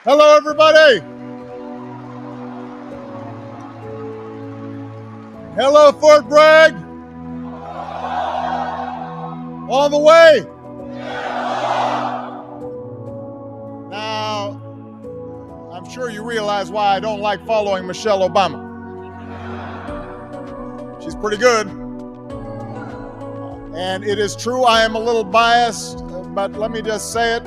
Hello, everybody. Hello, Fort Bragg. On the way. Now, I'm sure you realize why I don't like following Michelle Obama. She's pretty good. And it is true I am a little biased, but let me just say it.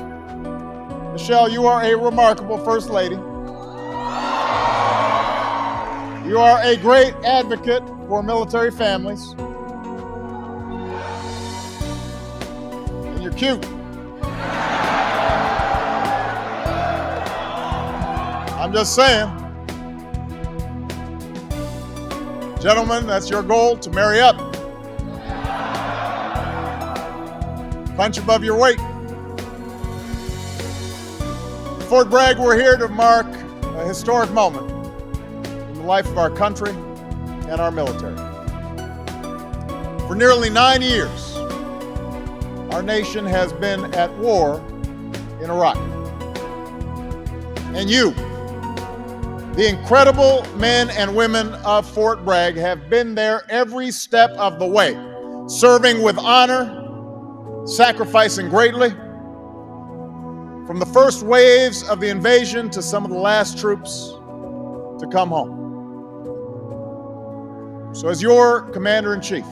Michelle, you are a remarkable First Lady. You are a great advocate for military families. And you're cute. I'm just saying. Gentlemen, that's your goal, to marry up. Punch above your weight. Fort Bragg, we're here to mark a historic moment in the life of our country and our military. For nearly 9 years, our nation has been at war in Iraq. And you, the incredible men and women of Fort Bragg, have been there every step of the way, serving with honor, sacrificing greatly, from the first waves of the invasion to some of the last troops to come home. So as your Commander-in-Chief,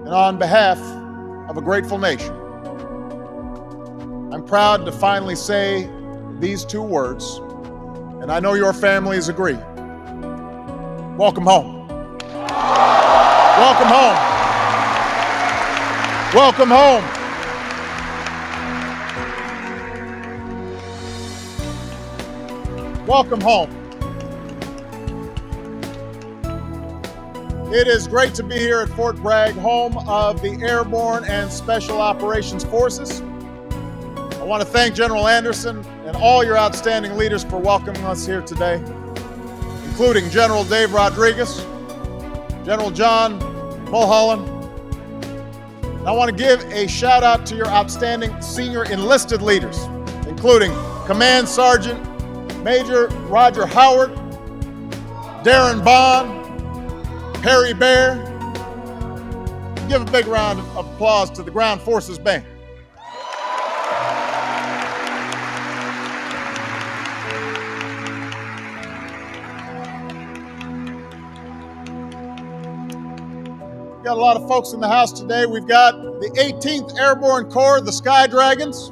and on behalf of a grateful nation, I'm proud to finally say these two words, and I know your families agree. Welcome home. Welcome home. Welcome home. Welcome home. It is great to be here at Fort Bragg, home of the Airborne and Special Operations Forces. I want to thank General Anderson and all your outstanding leaders for welcoming us here today, including General Dave Rodriguez, General John Mulholland. And I want to give a shout out to your outstanding senior enlisted leaders, including Command Sergeant Major Roger Howard, Darren Bond, Perry Bear. Give a big round of applause to the Ground Forces Band. We've got a lot of folks in the house today. We've got the 18th Airborne Corps, the Sky Dragons.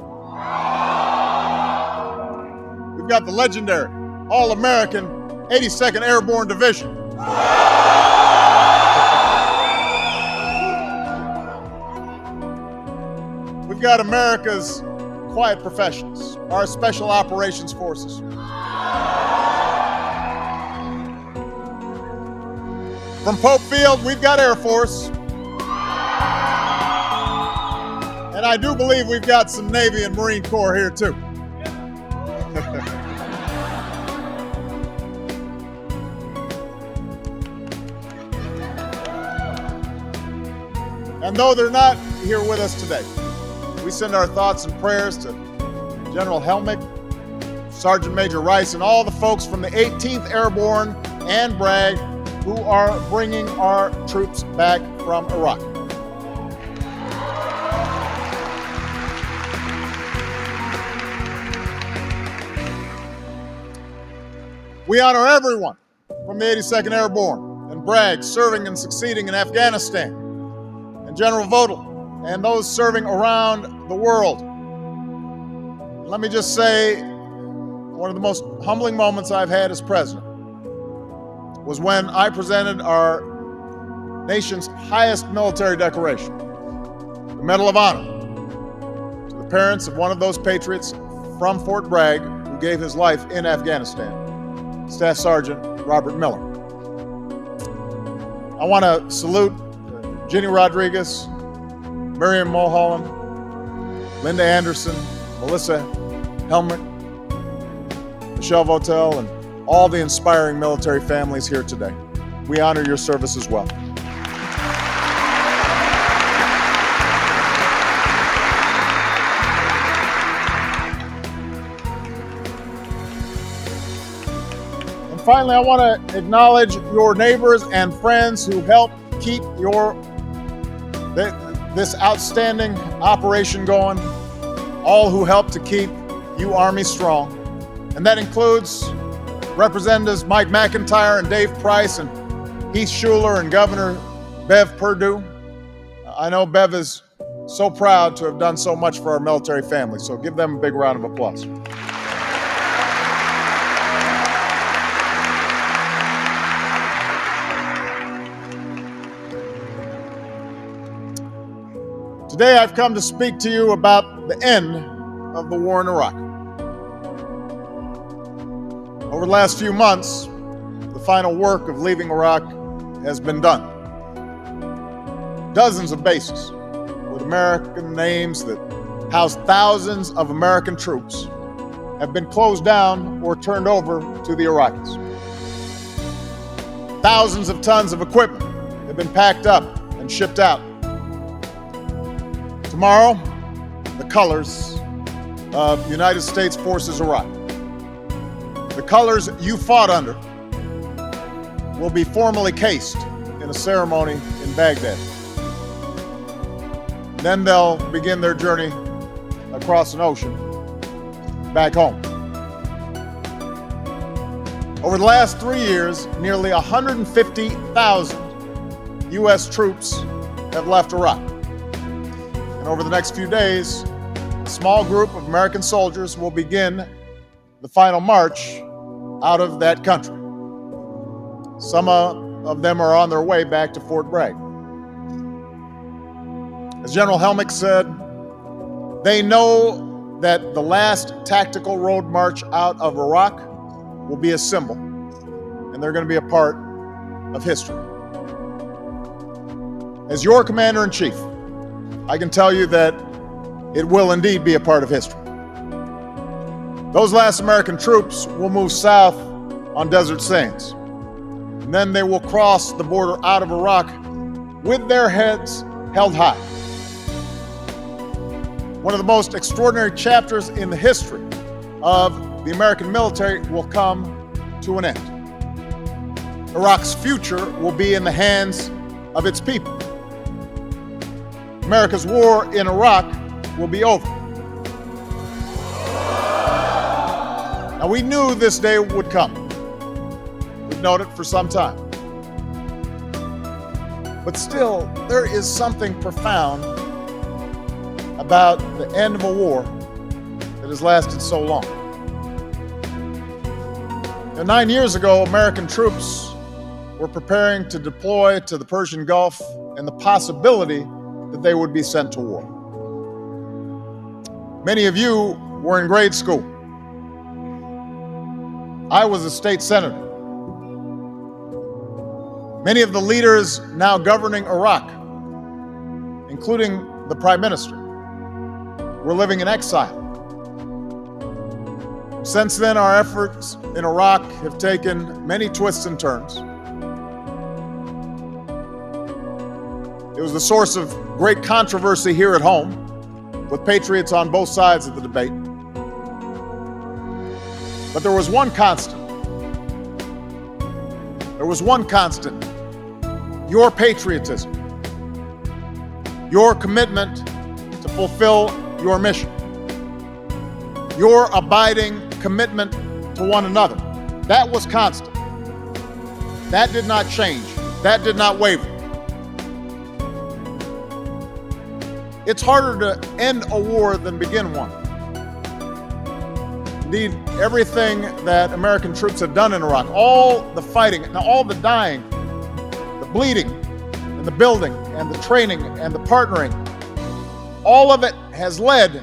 We've got the legendary, all-American 82nd Airborne Division. We've got America's quiet professionals, our Special Operations Forces. From Pope Field, we've got Air Force. And I do believe we've got some Navy and Marine Corps here too. And though they're not here with us today, we send our thoughts and prayers to General Helmick, Sergeant Major Rice, and all the folks from the 18th Airborne and Bragg who are bringing our troops back from Iraq. We honor everyone from the 82nd Airborne and Bragg serving and succeeding in Afghanistan, and General Vodal, and those serving around the world. Let me just say, one of the most humbling moments I've had as president was when I presented our nation's highest military decoration, the Medal of Honor, to the parents of one of those patriots from Fort Bragg who gave his life in Afghanistan, Staff Sergeant Robert Miller. I want to salute Jenny Rodriguez, Miriam Mulholland, Linda Anderson, Melissa Helmick, Michelle Votel, and all the inspiring military families here today. We honor your service as well. finally, I want to acknowledge your neighbors and friends who helped keep this outstanding operation going, all who helped to keep you Army strong. And that includes Representatives Mike McIntyre and Dave Price and Heath Schuler and Governor Bev Perdue. I know Bev is so proud to have done so much for our military family, so give them a big round of applause. Today I've come to speak to you about the end of the war in Iraq. Over the last few months, the final work of leaving Iraq has been done. Dozens of bases with American names that house thousands of American troops have been closed down or turned over to the Iraqis. Thousands of tons of equipment have been packed up and shipped out. Tomorrow, the colors of United States Forces Iraq, the colors you fought under, will be formally cased in a ceremony in Baghdad. Then they'll begin their journey across an ocean back home. Over the last 3 years, nearly 150,000 U.S. troops have left Iraq. And over the next few days, a small group of American soldiers will begin the final march out of that country. Some of them are on their way back to Fort Bragg. As General Helmick said, they know that the last tactical road march out of Iraq will be a symbol, and they're going to be a part of history. As your commander-in-chief, I can tell you that it will indeed be a part of history. Those last American troops will move south on desert sands, and then they will cross the border out of Iraq with their heads held high. One of the most extraordinary chapters in the history of the American military will come to an end. Iraq's future will be in the hands of its people. America's war in Iraq will be over. Now, we knew this day would come. We've known it for some time. But still, there is something profound about the end of a war that has lasted so long. Now, 9 years ago, American troops were preparing to deploy to the Persian Gulf and the possibility that they would be sent to war. Many of you were in grade school. I was a state senator. Many of the leaders now governing Iraq, including the Prime Minister, were living in exile. Since then, our efforts in Iraq have taken many twists and turns. It was the source of great controversy here at home, with patriots on both sides of the debate. But there was one constant. There was one constant: your patriotism, your commitment to fulfill your mission, your abiding commitment to one another. That was constant. That did not change. That did not waver. It's harder to end a war than begin one. Indeed, everything that American troops have done in Iraq, all the fighting, and all the dying, the bleeding, and the building, and the training, and the partnering, all of it has led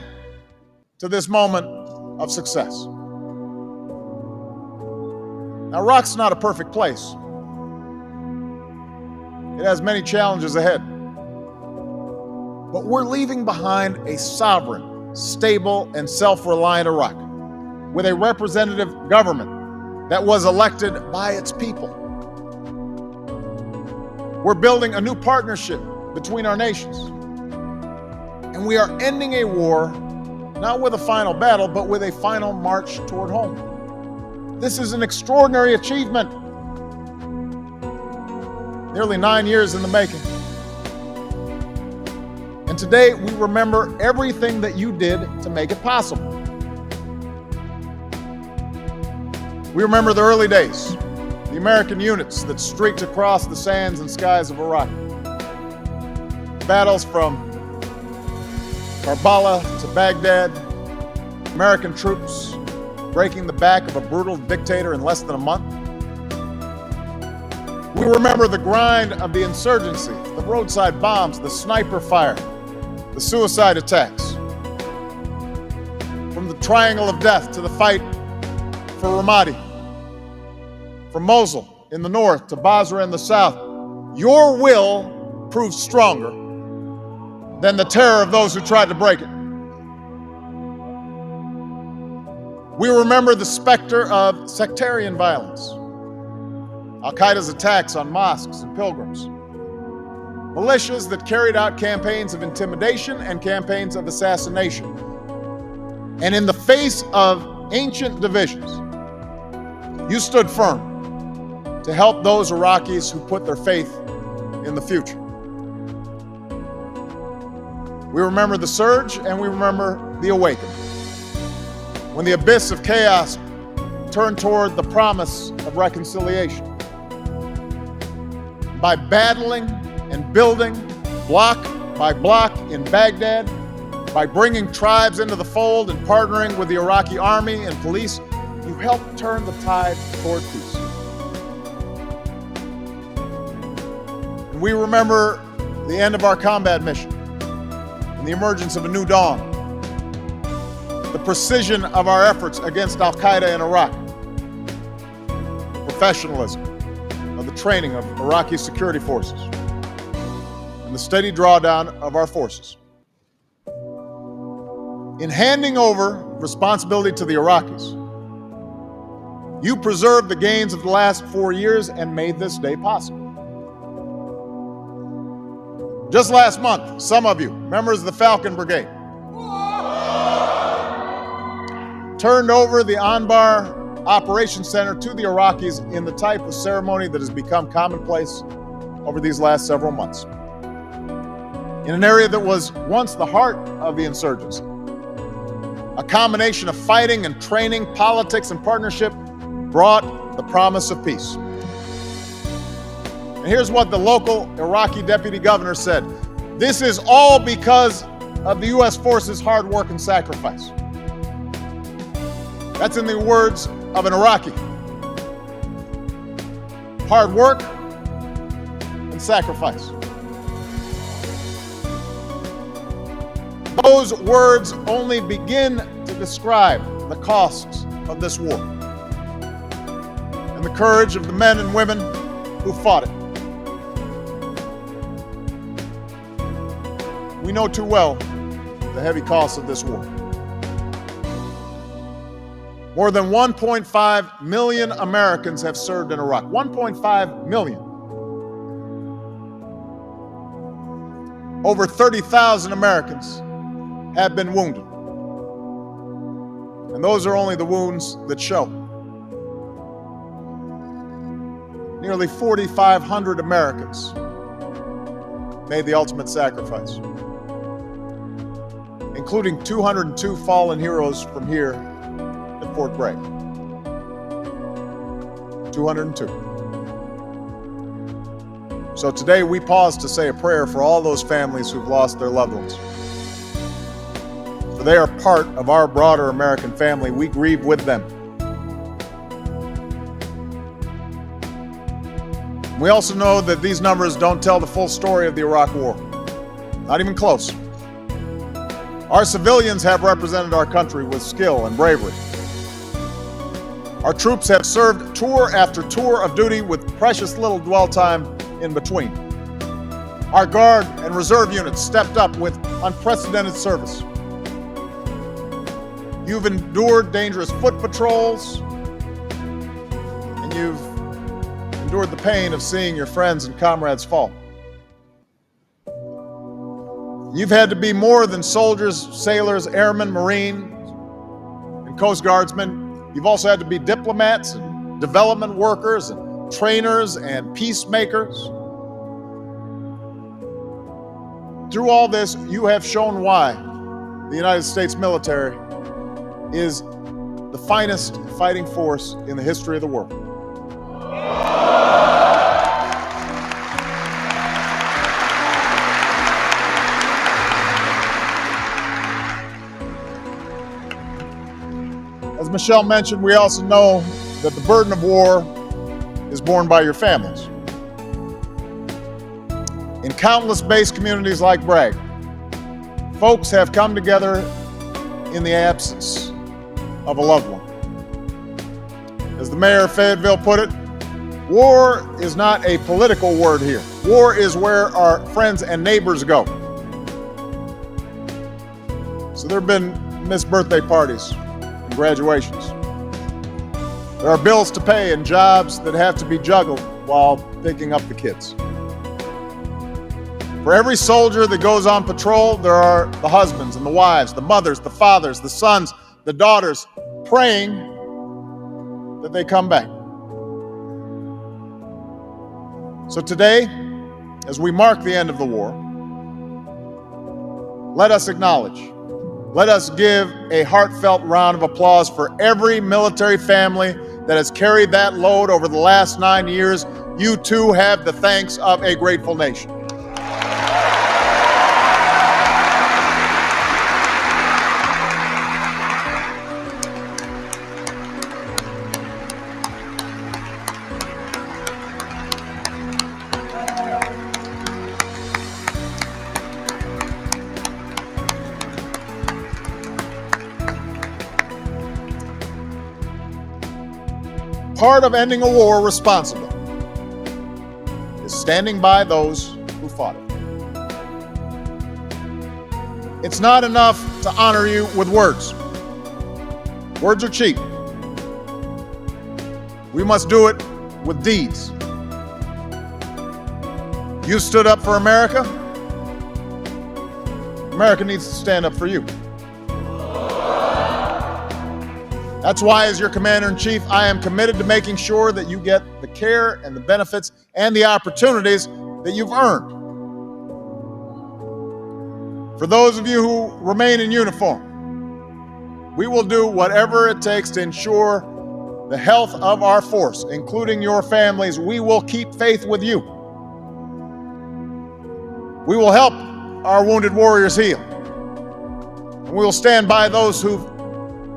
to this moment of success. Now, Iraq's not a perfect place. It has many challenges ahead. But we're leaving behind a sovereign, stable, and self-reliant Iraq with a representative government that was elected by its people. We're building a new partnership between our nations. And we are ending a war, not with a final battle, but with a final march toward home. This is an extraordinary achievement. Nearly 9 years in the making. And today we remember everything that you did to make it possible. We remember the early days, the American units that streaked across the sands and skies of Iraq. Battles from Karbala to Baghdad, American troops breaking the back of a brutal dictator in less than a month. We remember the grind of the insurgency, the roadside bombs, the sniper fire, the suicide attacks. From the Triangle of Death to the fight for Ramadi, from Mosul in the north to Basra in the south, your will proved stronger than the terror of those who tried to break it. We remember the specter of sectarian violence, Al-Qaeda's attacks on mosques and pilgrims, militias that carried out campaigns of intimidation and campaigns of assassination. And in the face of ancient divisions, you stood firm to help those Iraqis who put their faith in the future. We remember the surge and we remember the awakening, when the abyss of chaos turned toward the promise of reconciliation. By battling and building block by block in Baghdad, by bringing tribes into the fold and partnering with the Iraqi army and police, you helped turn the tide toward peace. And we remember the end of our combat mission and the emergence of a new dawn, the precision of our efforts against Al-Qaeda in Iraq, the professionalism of the training of Iraqi security forces, and the steady drawdown of our forces. In handing over responsibility to the Iraqis, you preserved the gains of the last 4 years and made this day possible. Just last month, some of you, members of the Falcon Brigade, turned over the Anbar Operations Center to the Iraqis in the type of ceremony that has become commonplace over these last several months. In an area that was once the heart of the insurgency, a combination of fighting and training, politics and partnership brought the promise of peace. And here's what the local Iraqi deputy governor said: "This is all because of the U.S. forces' hard work and sacrifice." That's in the words of an Iraqi. Hard work and sacrifice. Those words only begin to describe the costs of this war and the courage of the men and women who fought it. We know too well the heavy costs of this war. More than 1.5 million Americans have served in Iraq. 1.5 million. Over 30,000 Americans have been wounded. And those are only the wounds that show. Nearly 4,500 Americans made the ultimate sacrifice, including 202 fallen heroes from here at Fort Bragg. 202. So today we pause to say a prayer for all those families who've lost their loved ones. For they are part of our broader American family. We grieve with them. We also know that these numbers don't tell the full story of the Iraq War. Not even close. Our civilians have represented our country with skill and bravery. Our troops have served tour after tour of duty with precious little dwell time in between. Our Guard and Reserve units stepped up with unprecedented service. You've endured dangerous foot patrols, and you've endured the pain of seeing your friends and comrades fall. You've had to be more than soldiers, sailors, airmen, Marines, and Coast Guardsmen. You've also had to be diplomats and development workers and trainers and peacemakers. Through all this, you have shown why the United States military is the finest fighting force in the history of the world. As Michelle mentioned, we also know that the burden of war is borne by your families. In countless base communities like Bragg, folks have come together in the absence of a loved one. As the mayor of Fayetteville put it, war is not a political word here. War is where our friends and neighbors go. So there have been missed birthday parties and graduations. There are bills to pay and jobs that have to be juggled while picking up the kids. For every soldier that goes on patrol, there are the husbands and the wives, the mothers, the fathers, the sons, the daughters, praying that they come back. So today, as we mark the end of the war, let us acknowledge, let us give a heartfelt round of applause for every military family that has carried that load over the last 9 years. You too have the thanks of a grateful nation. Part of ending a war responsibly is standing by those who fought it. It's not enough to honor you with words. Words are cheap. We must do it with deeds. You stood up for America. America needs to stand up for you. That's why, as your commander-in-chief, I am committed to making sure that you get the care and the benefits and the opportunities that you've earned. For those of you who remain in uniform, we will do whatever it takes to ensure the health of our force, including your families. We will keep faith with you. We will help our wounded warriors heal. And we will stand by those who've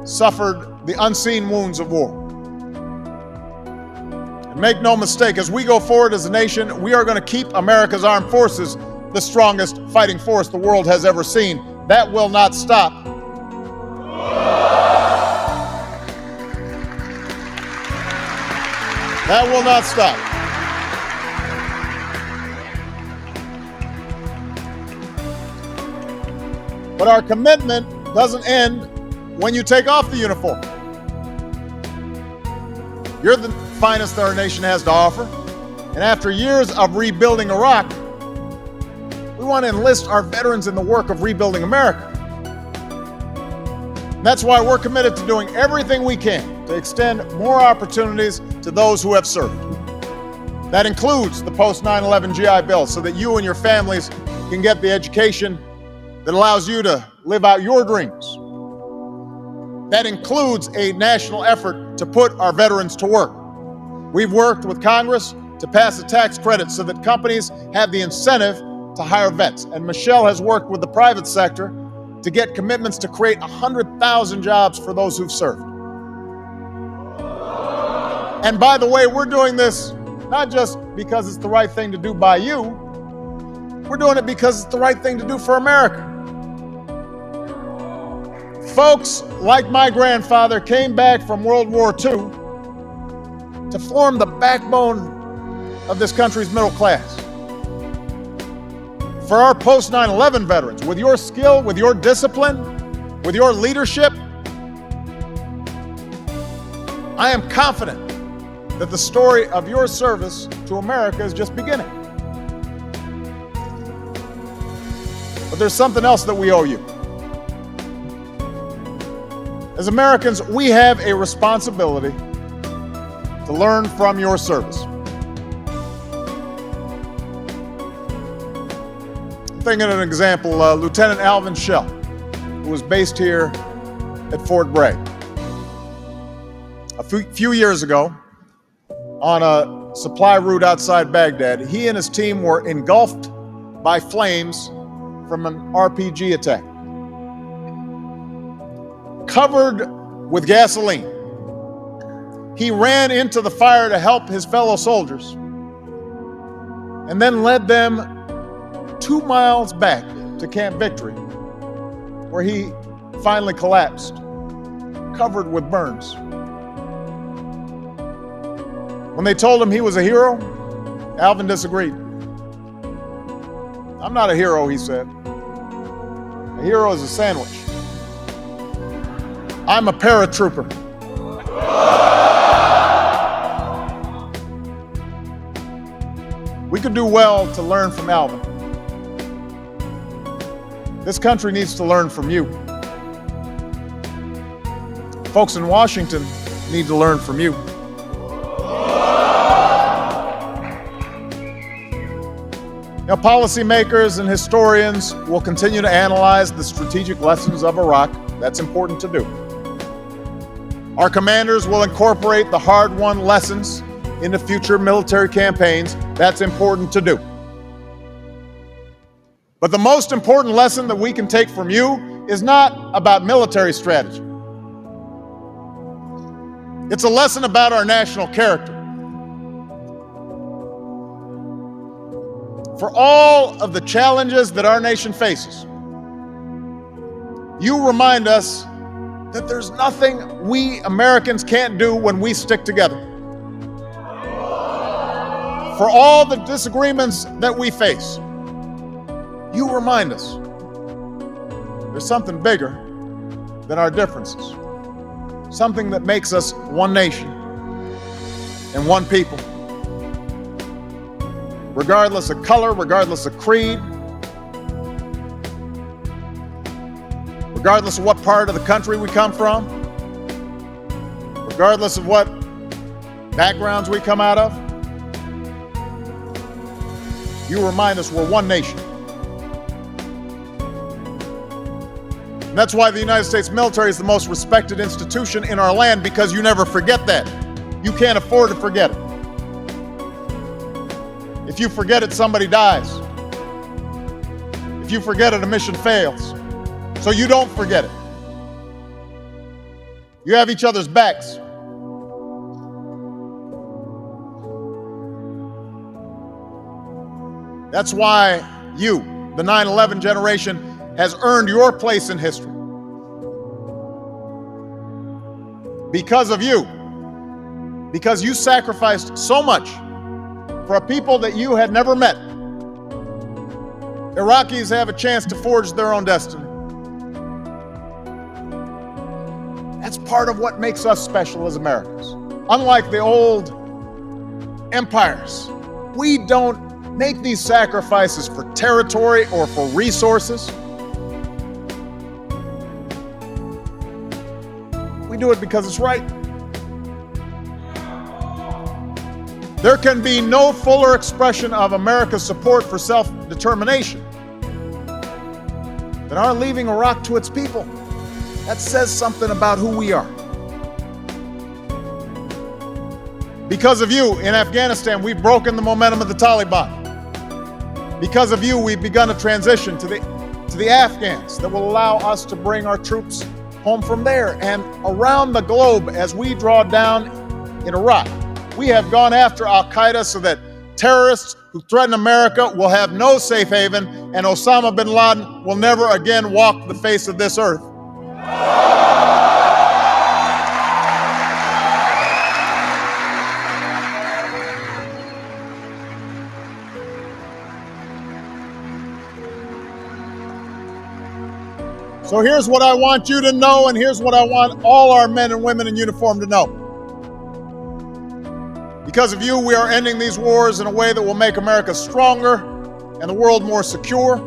suffered the unseen wounds of war. And make no mistake, as we go forward as a nation, we are going to keep America's armed forces the strongest fighting force the world has ever seen. That will not stop. That will not stop. But our commitment doesn't end when you take off the uniform. You're the finest that our nation has to offer. And after years of rebuilding Iraq, we want to enlist our veterans in the work of rebuilding America. And that's why we're committed to doing everything we can to extend more opportunities to those who have served. That includes the post-9/11 GI Bill, so that you and your families can get the education that allows you to live out your dreams. That includes a national effort to put our veterans to work. We've worked with Congress to pass a tax credit so that companies have the incentive to hire vets. And Michelle has worked with the private sector to get commitments to create 100,000 jobs for those who've served. And by the way, we're doing this not just because it's the right thing to do by you, we're doing it because it's the right thing to do for America. Folks like my grandfather came back from World War II to form the backbone of this country's middle class. For our post-9/11 veterans, with your skill, with your discipline, with your leadership, I am confident that the story of your service to America is just beginning. But there's something else that we owe you. As Americans, we have a responsibility to learn from your service. I'm thinking of an example, Lieutenant Alvin Shell, who was based here at Fort Bragg. A few years ago, on a supply route outside Baghdad, he and his team were engulfed by flames from an RPG attack. Covered with gasoline, he ran into the fire to help his fellow soldiers and then led them 2 miles back to Camp Victory, where he finally collapsed, covered with burns. When they told him he was a hero, Alvin disagreed. "I'm not a hero," he said. "A hero is a sandwich. I'm a paratrooper." We could do well to learn from Alvin. This country needs to learn from you. Folks in Washington need to learn from you. Now, policymakers and historians will continue to analyze the strategic lessons of Iraq. That's important to do. Our commanders will incorporate the hard-won lessons into future military campaigns. That's important to do. But the most important lesson that we can take from you is not about military strategy. It's a lesson about our national character. For all of the challenges that our nation faces, you remind us that there's nothing we Americans can't do when we stick together. For all the disagreements that we face, you remind us there's something bigger than our differences, something that makes us one nation and one people. Regardless of color, regardless of creed, regardless of what part of the country we come from, regardless of what backgrounds we come out of, you remind us we're one nation. And that's why the United States military is the most respected institution in our land, because you never forget that. You can't afford to forget it. If you forget it, somebody dies. If you forget it, a mission fails. So you don't forget it. You have each other's backs. That's why you, the 9/11 generation, has earned your place in history. Because of you. Because you sacrificed so much for a people that you had never met. Iraqis have a chance to forge their own destiny. That's part of what makes us special as Americans. Unlike the old empires, we don't make these sacrifices for territory or for resources. We do it because it's right. There can be no fuller expression of America's support for self-determination than our leaving Iraq to its people. That says something about who we are. Because of you, in Afghanistan, we've broken the momentum of the Taliban. Because of you, we've begun a transition to the Afghans that will allow us to bring our troops home from there. And around the globe, as we draw down in Iraq, we have gone after Al-Qaeda so that terrorists who threaten America will have no safe haven, and Osama bin Laden will never again walk the face of this earth. So here's what I want you to know, and here's what I want all our men and women in uniform to know. Because of you, we are ending these wars in a way that will make America stronger and the world more secure.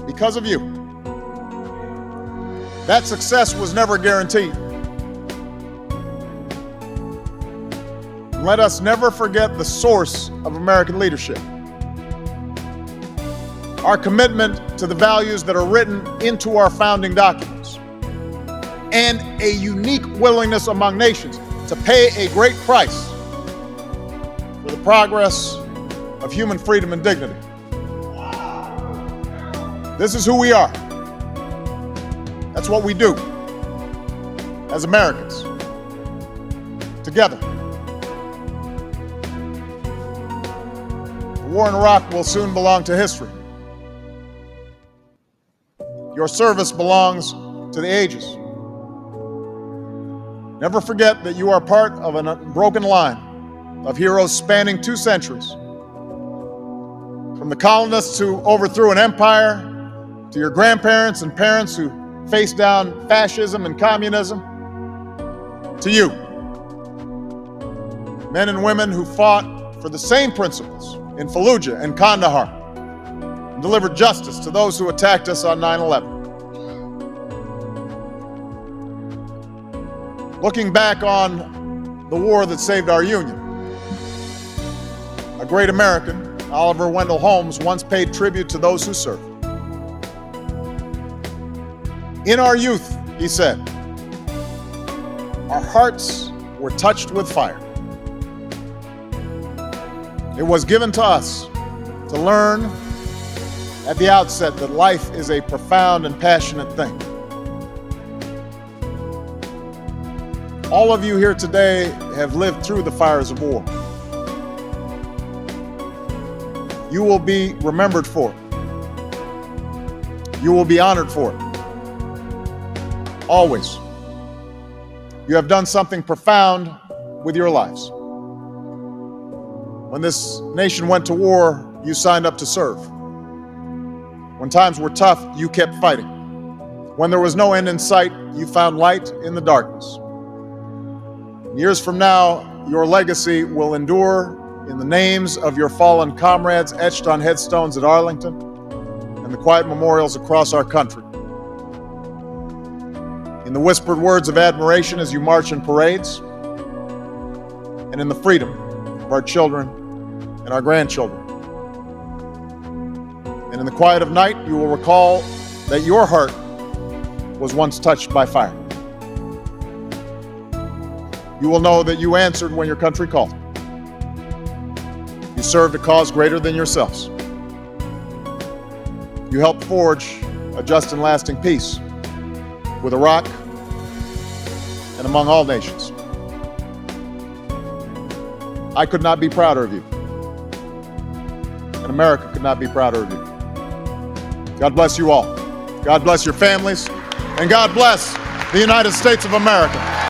Because of you, That success was never guaranteed. Let us never forget the source of American leadership. Our commitment to the values that are written into our founding documents, and a unique willingness among nations to pay a great price for the progress of human freedom and dignity. This is who we are. That's what we do as Americans, together. The war in Iraq will soon belong to history. Your service belongs to the ages. Never forget that you are part of an unbroken line of heroes spanning 2 centuries. From the colonists who overthrew an empire, to your grandparents and parents who faced down fascism and communism, to you, men and women who fought for the same principles in Fallujah and Kandahar, and delivered justice to those who attacked us on 9/11. Looking back on the war that saved our union, a great American, Oliver Wendell Holmes, once paid tribute to those who served. In our youth, he said, our hearts were touched with fire. It was given to us to learn at the outset that life is a profound and passionate thing. All of you here today have lived through the fires of war. You will be remembered for it. You will be honored for it. Always. You have done something profound with your lives. When this nation went to war, you signed up to serve. When times were tough, you kept fighting. When there was no end in sight, you found light in the darkness. Years from now, your legacy will endure in the names of your fallen comrades etched on headstones at Arlington and the quiet memorials across our country. In the whispered words of admiration as you march in parades, and in the freedom of our children and our grandchildren. And in the quiet of night, you will recall that your heart was once touched by fire. You will know that you answered when your country called. You served a cause greater than yourselves. You helped forge a just and lasting peace with Iraq and among all nations. I could not be prouder of you, and America could not be prouder of you. God bless you all. God bless your families, and God bless the United States of America.